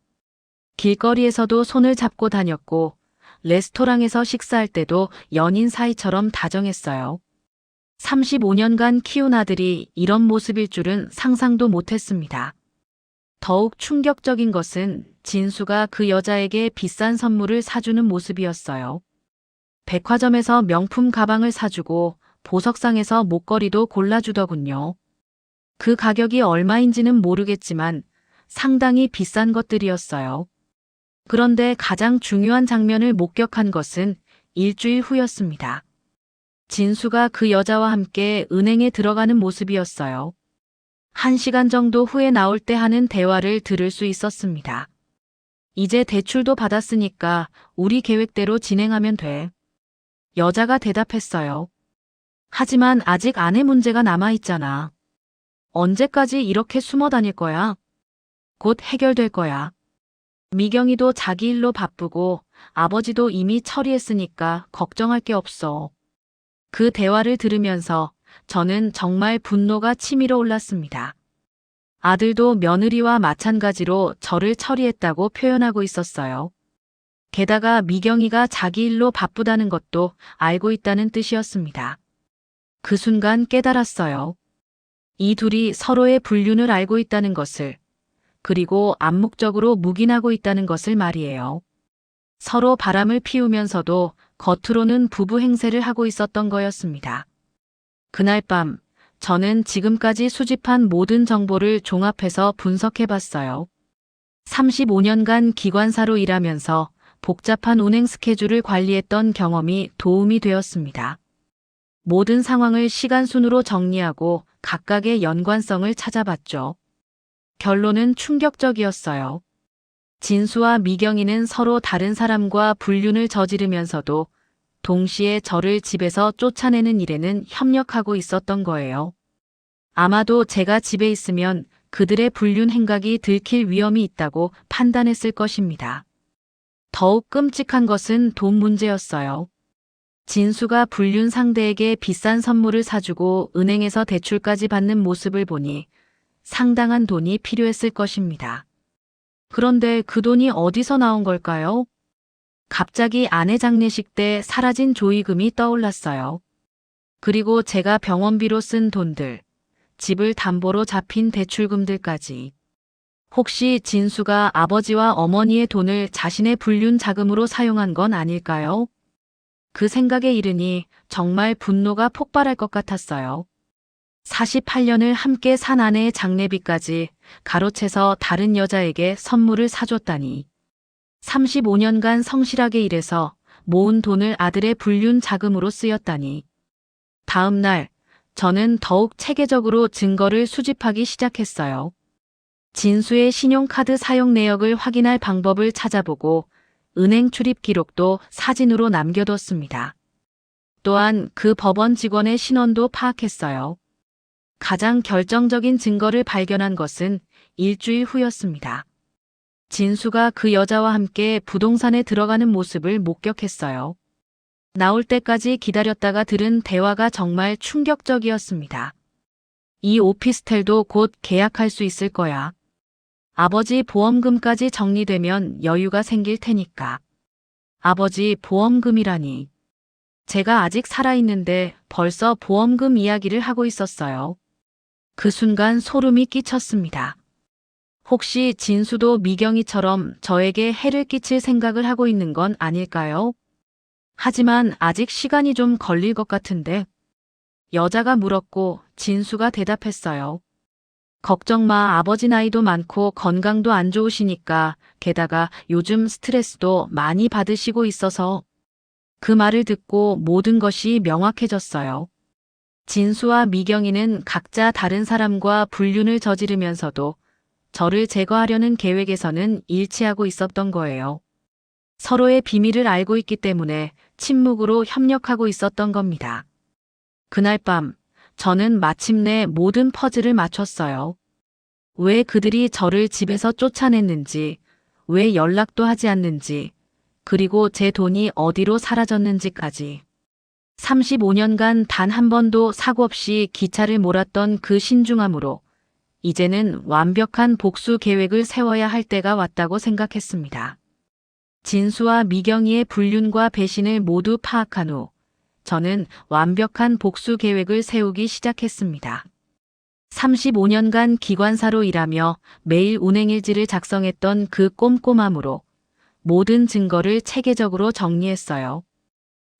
길거리에서도 손을 잡고 다녔고 레스토랑에서 식사할 때도 연인 사이처럼 다정했어요. 35년간 키운 아들이 이런 모습일 줄은 상상도 못했습니다. 더욱 충격적인 것은 진수가 그 여자에게 비싼 선물을 사주는 모습이었어요. 백화점에서 명품 가방을 사주고 보석상에서 목걸이도 골라주더군요. 그 가격이 얼마인지는 모르겠지만 상당히 비싼 것들이었어요. 그런데 가장 중요한 장면을 목격한 것은 일주일 후였습니다. 진수가 그 여자와 함께 은행에 들어가는 모습이었어요. 1시간 정도 후에 나올 때 하는 대화를 들을 수 있었습니다. 이제 대출도 받았으니까 우리 계획대로 진행하면 돼. 여자가 대답했어요. 하지만 아직 아내 문제가 남아있잖아. 언제까지 이렇게 숨어 다닐 거야? 곧 해결될 거야. 미경이도 자기 일로 바쁘고 아버지도 이미 처리했으니까 걱정할 게 없어. 그 대화를 들으면서 저는 정말 분노가 치밀어 올랐습니다. 아들도 며느리와 마찬가지로 저를 처리했다고 표현하고 있었어요. 게다가 미경이가 자기 일로 바쁘다는 것도 알고 있다는 뜻이었습니다. 그 순간 깨달았어요. 이 둘이 서로의 불륜을 알고 있다는 것을, 그리고 암묵적으로 묵인하고 있다는 것을 말이에요. 서로 바람을 피우면서도 겉으로는 부부 행세를 하고 있었던 거였습니다. 그날 밤, 저는 지금까지 수집한 모든 정보를 종합해서 분석해봤어요. 35년간 기관사로 일하면서 복잡한 운행 스케줄을 관리했던 경험이 도움이 되었습니다. 모든 상황을 시간순으로 정리하고 각각의 연관성을 찾아봤죠. 결론은 충격적이었어요. 진수와 미경이는 서로 다른 사람과 불륜을 저지르면서도 동시에 저를 집에서 쫓아내는 일에는 협력하고 있었던 거예요. 아마도 제가 집에 있으면 그들의 불륜 행각이 들킬 위험이 있다고 판단했을 것입니다. 더욱 끔찍한 것은 돈 문제였어요. 진수가 불륜 상대에게 비싼 선물을 사주고 은행에서 대출까지 받는 모습을 보니 상당한 돈이 필요했을 것입니다. 그런데 그 돈이 어디서 나온 걸까요? 갑자기 아내 장례식 때 사라진 조의금이 떠올랐어요. 그리고 제가 병원비로 쓴 돈들, 집을 담보로 잡힌 대출금들까지. 혹시 진수가 아버지와 어머니의 돈을 자신의 불륜 자금으로 사용한 건 아닐까요? 그 생각에 이르니 정말 분노가 폭발할 것 같았어요. 48년을 함께 산 아내의 장례비까지 가로채서 다른 여자에게 선물을 사줬다니. 35년간 성실하게 일해서 모은 돈을 아들의 불륜 자금으로 쓰였다니. 다음 날, 저는 더욱 체계적으로 증거를 수집하기 시작했어요. 진수의 신용카드 사용 내역을 확인할 방법을 찾아보고 은행 출입 기록도 사진으로 남겨뒀습니다. 또한 그 법원 직원의 신원도 파악했어요. 가장 결정적인 증거를 발견한 것은 일주일 후였습니다. 진수가 그 여자와 함께 부동산에 들어가는 모습을 목격했어요. 나올 때까지 기다렸다가 들은 대화가 정말 충격적이었습니다. 이 오피스텔도 곧 계약할 수 있을 거야. 아버지 보험금까지 정리되면 여유가 생길 테니까. 아버지 보험금이라니. 제가 아직 살아있는데 벌써 보험금 이야기를 하고 있었어요. 그 순간 소름이 끼쳤습니다. 혹시 진수도 미경이처럼 저에게 해를 끼칠 생각을 하고 있는 건 아닐까요? 하지만 아직 시간이 좀 걸릴 것 같은데. 여자가 물었고 진수가 대답했어요. 걱정 마, 아버지 나이도 많고 건강도 안 좋으시니까, 게다가 요즘 스트레스도 많이 받으시고 있어서. 그 말을 듣고 모든 것이 명확해졌어요. 진수와 미경이는 각자 다른 사람과 불륜을 저지르면서도 저를 제거하려는 계획에서는 일치하고 있었던 거예요. 서로의 비밀을 알고 있기 때문에 침묵으로 협력하고 있었던 겁니다. 그날 밤, 저는 마침내 모든 퍼즐을 맞췄어요. 왜 그들이 저를 집에서 쫓아냈는지, 왜 연락도 하지 않는지, 그리고 제 돈이 어디로 사라졌는지까지. 35년간 단 한 번도 사고 없이 기차를 몰았던 그 신중함으로 이제는 완벽한 복수 계획을 세워야 할 때가 왔다고 생각했습니다. 진수와 미경이의 불륜과 배신을 모두 파악한 후 저는 완벽한 복수 계획을 세우기 시작했습니다. 35년간 기관사로 일하며 매일 운행일지를 작성했던 그 꼼꼼함으로 모든 증거를 체계적으로 정리했어요.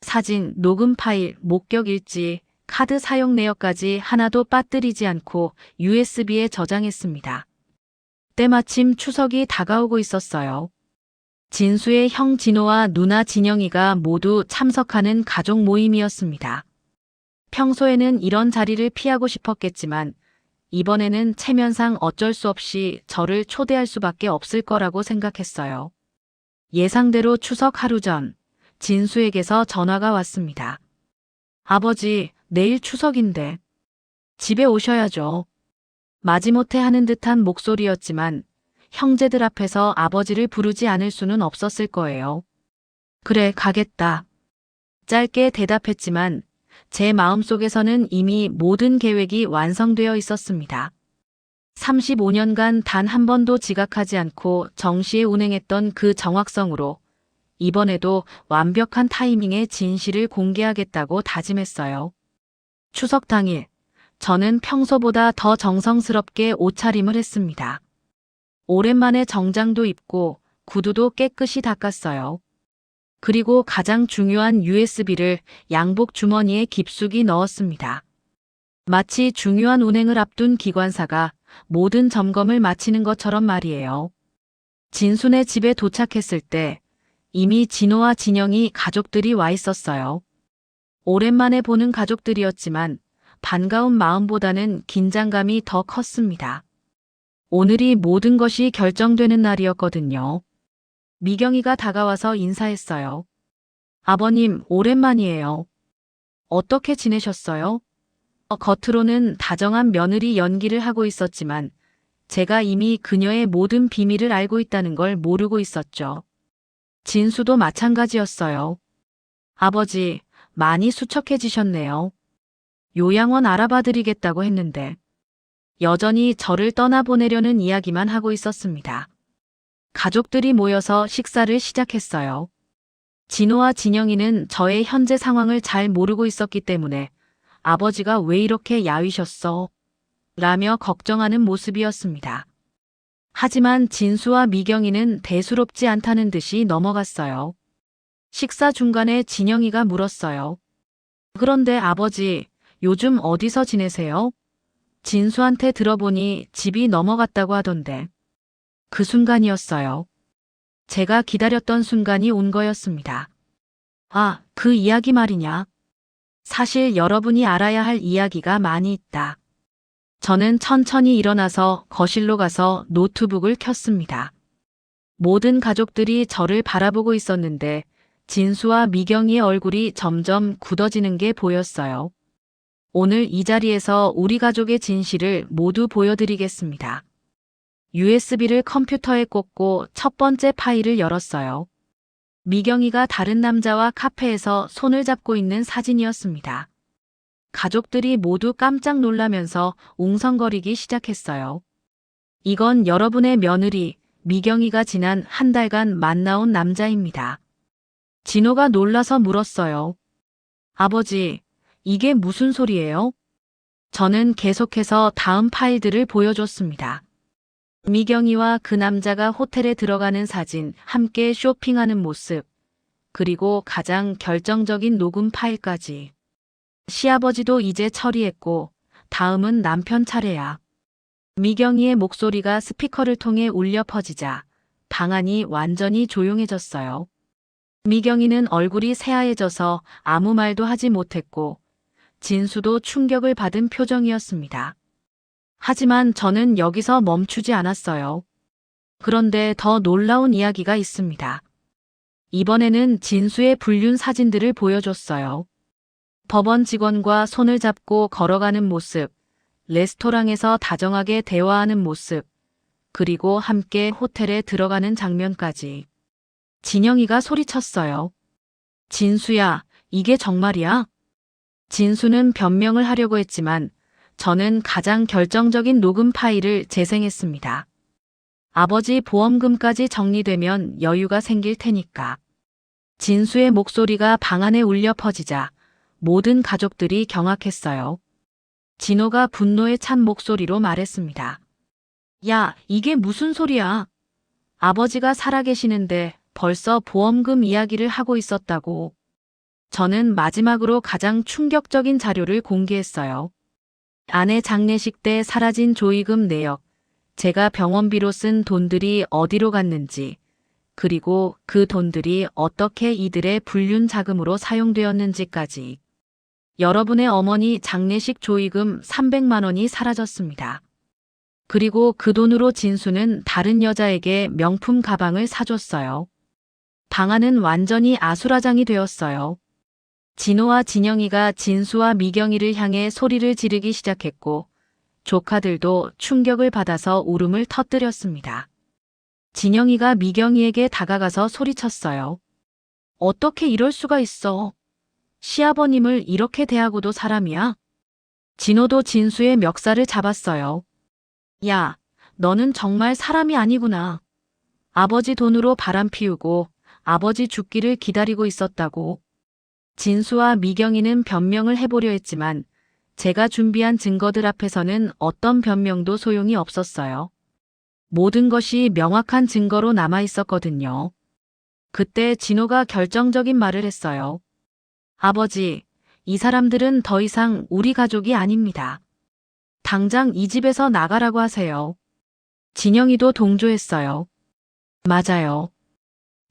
사진, 녹음 파일, 목격 일지, 카드 사용 내역까지 하나도 빠뜨리지 않고 USB에 저장했습니다. 때마침 추석이 다가오고 있었어요. 진수의 형 진호와 누나 진영이가 모두 참석하는 가족 모임이었습니다. 평소에는 이런 자리를 피하고 싶었겠지만 이번에는 체면상 어쩔 수 없이 저를 초대할 수밖에 없을 거라고 생각했어요. 예상대로 추석 하루 전 진수에게서 전화가 왔습니다. 아버지, 내일 추석인데 집에 오셔야죠. 마지못해 하는 듯한 목소리였지만 형제들 앞에서 아버지를 부르지 않을 수는 없었을 거예요. 그래, 가겠다. 짧게 대답했지만 제 마음속에서는 이미 모든 계획이 완성되어 있었습니다. 35년간 단 한 번도 지각하지 않고 정시에 운행했던 그 정확성으로 이번에도 완벽한 타이밍에 진실을 공개하겠다고 다짐했어요. 추석 당일, 저는 평소보다 더 정성스럽게 옷차림을 했습니다. 오랜만에 정장도 입고 구두도 깨끗이 닦았어요. 그리고 가장 중요한 USB를 양복 주머니에 깊숙이 넣었습니다. 마치 중요한 운행을 앞둔 기관사가 모든 점검을 마치는 것처럼 말이에요. 진순의 집에 도착했을 때 이미 진호와 진영이 가족들이 와 있었어요. 오랜만에 보는 가족들이었지만 반가운 마음보다는 긴장감이 더 컸습니다. 오늘이 모든 것이 결정되는 날이었거든요. 미경이가 다가와서 인사했어요. 아버님, 오랜만이에요. 어떻게 지내셨어요? 겉으로는 다정한 며느리 연기를 하고 있었지만 제가 이미 그녀의 모든 비밀을 알고 있다는 걸 모르고 있었죠. 진수도 마찬가지였어요. 아버지, 많이 수척해지셨네요. 요양원 알아봐 드리겠다고 했는데 여전히 저를 떠나보내려는 이야기만 하고 있었습니다. 가족들이 모여서 식사를 시작했어요. 진호와 진영이는 저의 현재 상황을 잘 모르고 있었기 때문에 아버지가 왜 이렇게 야위셨어? 라며 걱정하는 모습이었습니다. 하지만 진수와 미경이는 대수롭지 않다는 듯이 넘어갔어요. 식사 중간에 진영이가 물었어요. 그런데 아버지, 요즘 어디서 지내세요? 진수한테 들어보니 집이 넘어갔다고 하던데. 그 순간이었어요. 제가 기다렸던 순간이 온 거였습니다. 아, 그 이야기 말이냐? 사실 여러분이 알아야 할 이야기가 많이 있다. 저는 천천히 일어나서 거실로 가서 노트북을 켰습니다. 모든 가족들이 저를 바라보고 있었는데 진수와 미경이의 얼굴이 점점 굳어지는 게 보였어요. 오늘 이 자리에서 우리 가족의 진실을 모두 보여드리겠습니다. USB를 컴퓨터에 꽂고 첫 번째 파일을 열었어요. 미경이가 다른 남자와 카페에서 손을 잡고 있는 사진이었습니다. 가족들이 모두 깜짝 놀라면서 웅성거리기 시작했어요. 이건 여러분의 며느리, 미경이가 지난 한 달간 만나온 남자입니다. 진호가 놀라서 물었어요. 아버지, 이게 무슨 소리예요? 저는 계속해서 다음 파일들을 보여줬습니다. 미경이와 그 남자가 호텔에 들어가는 사진, 함께 쇼핑하는 모습, 그리고 가장 결정적인 녹음 파일까지. 시아버지도 이제 처리했고, 다음은 남편 차례야. 미경이의 목소리가 스피커를 통해 울려 퍼지자 방 안이 완전히 조용해졌어요. 미경이는 얼굴이 새하얘져서 아무 말도 하지 못했고, 진수도 충격을 받은 표정이었습니다. 하지만 저는 여기서 멈추지 않았어요. 그런데 더 놀라운 이야기가 있습니다. 이번에는 진수의 불륜 사진들을 보여줬어요. 법원 직원과 손을 잡고 걸어가는 모습, 레스토랑에서 다정하게 대화하는 모습, 그리고 함께 호텔에 들어가는 장면까지. 진영이가 소리쳤어요. 진수야, 이게 정말이야? 진수는 변명을 하려고 했지만 저는 가장 결정적인 녹음 파일을 재생했습니다. 아버지 보험금까지 정리되면 여유가 생길 테니까. 진수의 목소리가 방 안에 울려 퍼지자 모든 가족들이 경악했어요. 진호가 분노에 찬 목소리로 말했습니다. 야, 이게 무슨 소리야? 아버지가 살아계시는데 벌써 보험금 이야기를 하고 있었다고. 저는 마지막으로 가장 충격적인 자료를 공개했어요. 아내 장례식 때 사라진 조의금 내역, 제가 병원비로 쓴 돈들이 어디로 갔는지, 그리고 그 돈들이 어떻게 이들의 불륜 자금으로 사용되었는지까지. 여러분의 어머니 장례식 조의금 300만 원이 사라졌습니다. 그리고 그 돈으로 진수는 다른 여자에게 명품 가방을 사줬어요. 방안은 완전히 아수라장이 되었어요. 진호와 진영이가 진수와 미경이를 향해 소리를 지르기 시작했고 조카들도 충격을 받아서 울음을 터뜨렸습니다. 진영이가 미경이에게 다가가서 소리쳤어요. 어떻게 이럴 수가 있어? 시아버님을 이렇게 대하고도 사람이야? 진호도 진수의 멱살을 잡았어요. 야, 너는 정말 사람이 아니구나. 아버지 돈으로 바람 피우고 아버지 죽기를 기다리고 있었다고. 진수와 미경이는 변명을 해보려 했지만 제가 준비한 증거들 앞에서는 어떤 변명도 소용이 없었어요. 모든 것이 명확한 증거로 남아 있었거든요. 그때 진호가 결정적인 말을 했어요. 아버지, 이 사람들은 더 이상 우리 가족이 아닙니다. 당장 이 집에서 나가라고 하세요. 진영이도 동조했어요. 맞아요.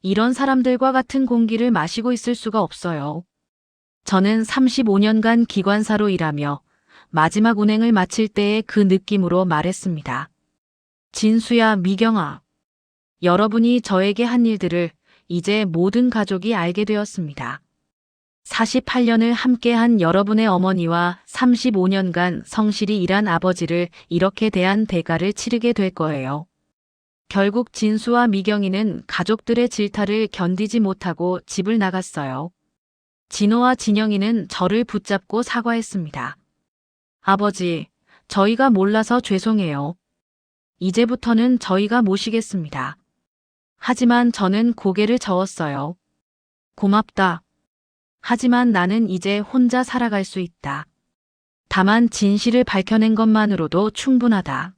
이런 사람들과 같은 공기를 마시고 있을 수가 없어요. 저는 35년간 기관사로 일하며 마지막 운행을 마칠 때의 그 느낌으로 말했습니다. 진수야, 미경아. 여러분이 저에게 한 일들을 이제 모든 가족이 알게 되었습니다. 48년을 함께한 여러분의 어머니와 35년간 성실히 일한 아버지를 이렇게 대한 대가를 치르게 될 거예요. 결국 진수와 미경이는 가족들의 질타를 견디지 못하고 집을 나갔어요. 진호와 진영이는 저를 붙잡고 사과했습니다. 아버지, 저희가 몰라서 죄송해요. 이제부터는 저희가 모시겠습니다. 하지만 저는 고개를 저었어요. 고맙다. 하지만 나는 이제 혼자 살아갈 수 있다. 다만 진실을 밝혀낸 것만으로도 충분하다.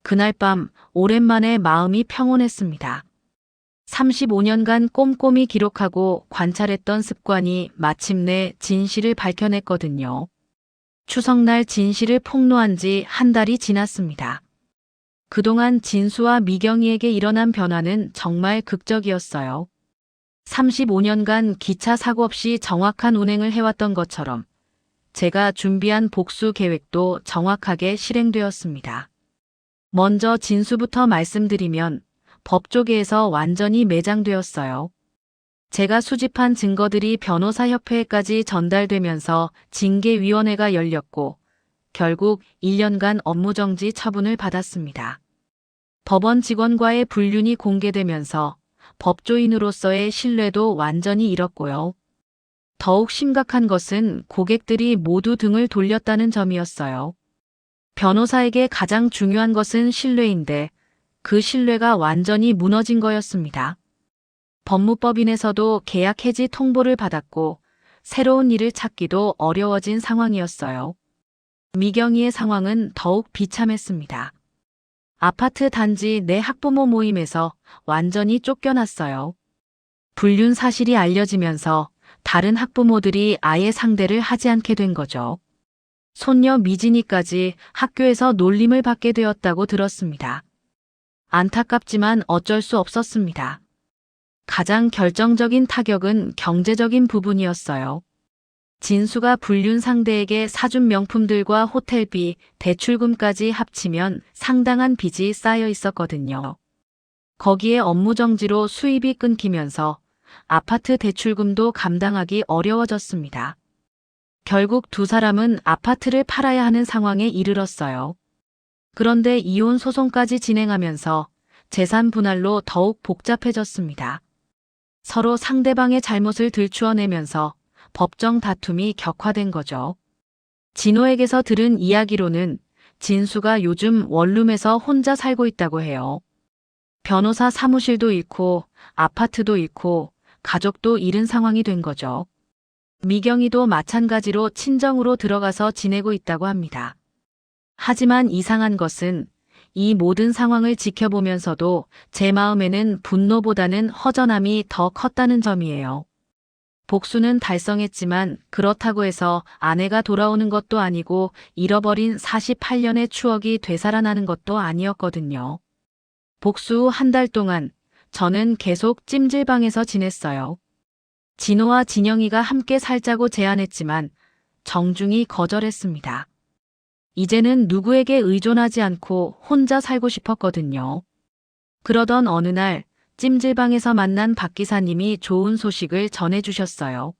그날 밤 오랜만에 마음이 평온했습니다. 35년간 꼼꼼히 기록하고 관찰했던 습관이 마침내 진실을 밝혀냈거든요. 추석날 진실을 폭로한 지 한 달이 지났습니다. 그동안 진수와 미경이에게 일어난 변화는 정말 극적이었어요. 35년간 기차 사고 없이 정확한 운행을 해왔던 것처럼 제가 준비한 복수 계획도 정확하게 실행되었습니다. 먼저 진수부터 말씀드리면 법조계에서 완전히 매장되었어요. 제가 수집한 증거들이 변호사협회에까지 전달되면서 징계위원회가 열렸고 결국 1년간 업무정지 처분을 받았습니다. 법원 직원과의 불륜이 공개되면서 법조인으로서의 신뢰도 완전히 잃었고요. 더욱 심각한 것은 고객들이 모두 등을 돌렸다는 점이었어요. 변호사에게 가장 중요한 것은 신뢰인데 그 신뢰가 완전히 무너진 거였습니다. 법무법인에서도 계약 해지 통보를 받았고 새로운 일을 찾기도 어려워진 상황이었어요. 미경이의 상황은 더욱 비참했습니다. 아파트 단지 내 학부모 모임에서 완전히 쫓겨났어요. 불륜 사실이 알려지면서 다른 학부모들이 아예 상대를 하지 않게 된 거죠. 손녀 미진이까지 학교에서 놀림을 받게 되었다고 들었습니다. 안타깝지만 어쩔 수 없었습니다. 가장 결정적인 타격은 경제적인 부분이었어요. 진수가 불륜 상대에게 사준 명품들과 호텔비, 대출금까지 합치면 상당한 빚이 쌓여 있었거든요. 거기에 업무정지로 수입이 끊기면서 아파트 대출금도 감당하기 어려워졌습니다. 결국 두 사람은 아파트를 팔아야 하는 상황에 이르렀어요. 그런데 이혼 소송까지 진행하면서 재산 분할로 더욱 복잡해졌습니다. 서로 상대방의 잘못을 들추어내면서 법정 다툼이 격화된 거죠. 진호에게서 들은 이야기로는 진수가 요즘 원룸에서 혼자 살고 있다고 해요. 변호사 사무실도 잃고 아파트도 잃고 가족도 잃은 상황이 된 거죠. 미경이도 마찬가지로 친정으로 들어가서 지내고 있다고 합니다. 하지만 이상한 것은 이 모든 상황을 지켜보면서도 제 마음에는 분노보다는 허전함이 더 컸다는 점이에요. 복수는 달성했지만 그렇다고 해서 아내가 돌아오는 것도 아니고 잃어버린 48년의 추억이 되살아나는 것도 아니었거든요. 복수 후 한 달 동안 저는 계속 찜질방에서 지냈어요. 진호와 진영이가 함께 살자고 제안했지만 정중히 거절했습니다. 이제는 누구에게 의존하지 않고 혼자 살고 싶었거든요. 그러던 어느 날 찜질방에서 만난 박 기사님이 좋은 소식을 전해주셨어요.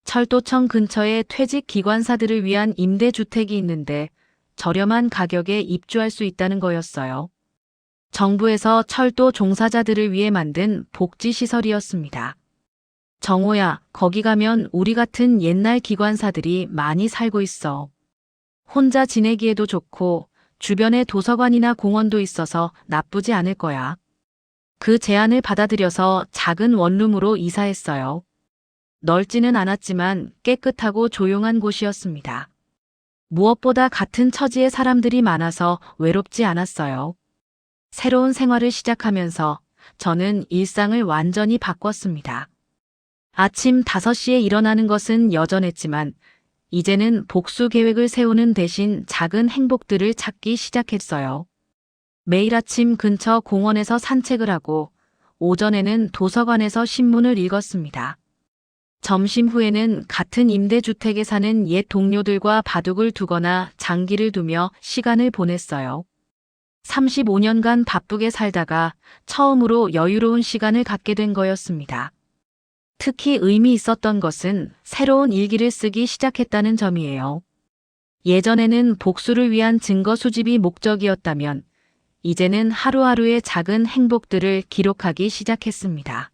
철도청 근처에 퇴직 기관사들을 위한 임대주택이 있는데 저렴한 가격에 입주할 수 있다는 거였어요. 정부에서 철도 종사자들을 위해 만든 복지시설이었습니다. 정호야, 거기 가면 우리 같은 옛날 기관사들이 많이 살고 있어. 혼자 지내기에도 좋고 주변에 도서관이나 공원도 있어서 나쁘지 않을 거야. 그 제안을 받아들여서 작은 원룸으로 이사했어요. 넓지는 않았지만 깨끗하고 조용한 곳이었습니다. 무엇보다 같은 처지의 사람들이 많아서 외롭지 않았어요. 새로운 생활을 시작하면서 저는 일상을 완전히 바꿨습니다. 아침 5시에 일어나는 것은 여전했지만 이제는 복수 계획을 세우는 대신 작은 행복들을 찾기 시작했어요. 매일 아침 근처 공원에서 산책을 하고 오전에는 도서관에서 신문을 읽었습니다. 점심 후에는 같은 임대주택에 사는 옛 동료들과 바둑을 두거나 장기를 두며 시간을 보냈어요. 35년간 바쁘게 살다가 처음으로 여유로운 시간을 갖게 된 거였습니다. 특히 의미 있었던 것은 새로운 일기를 쓰기 시작했다는 점이에요. 예전에는 복수를 위한 증거 수집이 목적이었다면 이제는 하루하루의 작은 행복들을 기록하기 시작했습니다.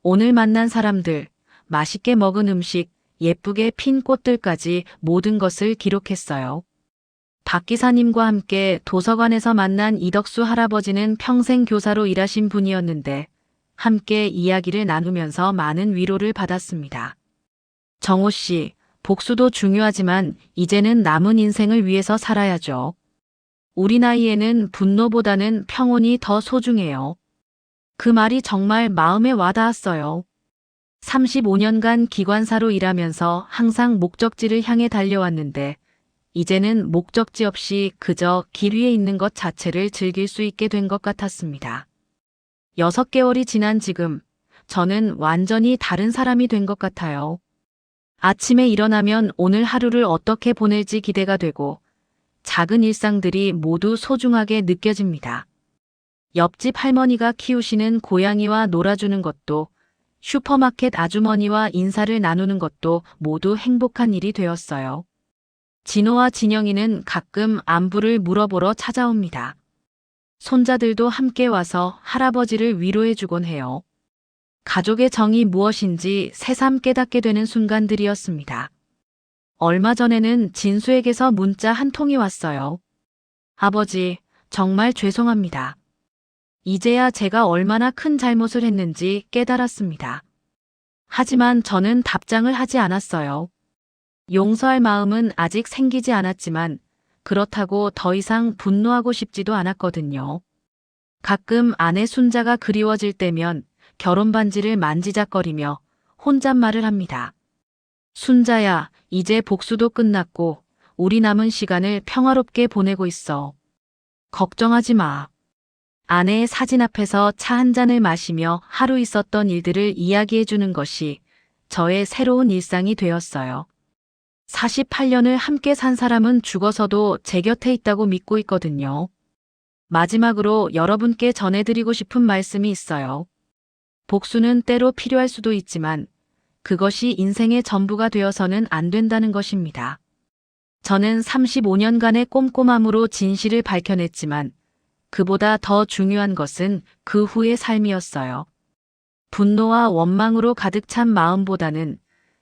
오늘 만난 사람들, 맛있게 먹은 음식, 예쁘게 핀 꽃들까지 모든 것을 기록했어요. 박 기사님과 함께 도서관에서 만난 이덕수 할아버지는 평생 교사로 일하신 분이었는데 함께 이야기를 나누면서 많은 위로를 받았습니다. 정호 씨, 복수도 중요하지만 이제는 남은 인생을 위해서 살아야죠. 우리 나이에는 분노보다는 평온이 더 소중해요. 그 말이 정말 마음에 와닿았어요. 35년간 기관사로 일하면서 항상 목적지를 향해 달려왔는데 이제는 목적지 없이 그저 길 위에 있는 것 자체를 즐길 수 있게 된 것 같았습니다. 6개월이 지난 지금 저는 완전히 다른 사람이 된 것 같아요. 아침에 일어나면 오늘 하루를 어떻게 보낼지 기대가 되고 작은 일상들이 모두 소중하게 느껴집니다. 옆집 할머니가 키우시는 고양이와 놀아주는 것도 슈퍼마켓 아주머니와 인사를 나누는 것도 모두 행복한 일이 되었어요. 진호와 진영이는 가끔 안부를 물어보러 찾아옵니다. 손자들도 함께 와서 할아버지를 위로해주곤 해요. 가족의 정이 무엇인지 새삼 깨닫게 되는 순간들이었습니다. 얼마 전에는 진수에게서 문자 한 통이 왔어요. 아버지, 정말 죄송합니다. 이제야 제가 얼마나 큰 잘못을 했는지 깨달았습니다. 하지만 저는 답장을 하지 않았어요. 용서할 마음은 아직 생기지 않았지만 그렇다고 더 이상 분노하고 싶지도 않았거든요. 가끔 아내 순자가 그리워질 때면 결혼 반지를 만지작거리며 혼잣말을 합니다. 순자야, 이제 복수도 끝났고 우리 남은 시간을 평화롭게 보내고 있어. 걱정하지 마. 아내의 사진 앞에서 차 한 잔을 마시며 하루 있었던 일들을 이야기해 주는 것이 저의 새로운 일상이 되었어요. 48년을 함께 산 사람은 죽어서도 제 곁에 있다고 믿고 있거든요. 마지막으로 여러분께 전해드리고 싶은 말씀이 있어요. 복수는 때로 필요할 수도 있지만 그것이 인생의 전부가 되어서는 안 된다는 것입니다. 저는 35년간의 꼼꼼함으로 진실을 밝혀냈지만 그보다 더 중요한 것은 그 후의 삶이었어요. 분노와 원망으로 가득 찬 마음보다는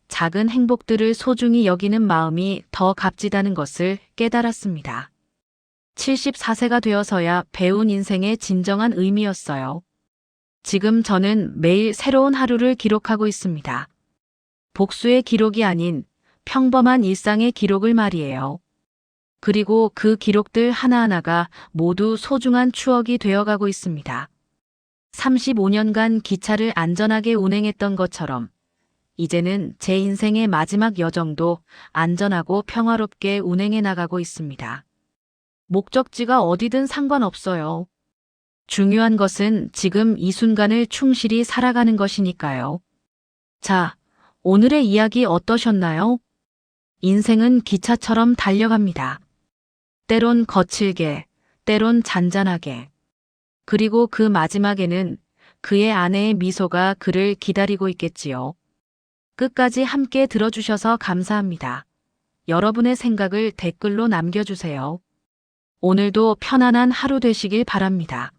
작은 행복들을 소중히 여기는 마음이 더 값지다는 것을 깨달았습니다. 74세가 되어서야 배운 인생의 진정한 의미였어요. 지금 저는 매일 새로운 하루를 기록하고 있습니다. 복수의 기록이 아닌 평범한 일상의 기록을 말이에요. 그리고 그 기록들 하나하나가 모두 소중한 추억이 되어가고 있습니다. 35년간 기차를 안전하게 운행했던 것처럼 이제는 제 인생의 마지막 여정도 안전하고 평화롭게 운행해 나가고 있습니다. 목적지가 어디든 상관없어요. 중요한 것은 지금 이 순간을 충실히 살아가는 것이니까요. 자, 오늘의 이야기 어떠셨나요? 인생은 기차처럼 달려갑니다. 때론 거칠게, 때론 잔잔하게. 그리고 그 마지막에는 그의 아내의 미소가 그를 기다리고 있겠지요. 끝까지 함께 들어주셔서 감사합니다. 여러분의 생각을 댓글로 남겨주세요. 오늘도 편안한 하루 되시길 바랍니다.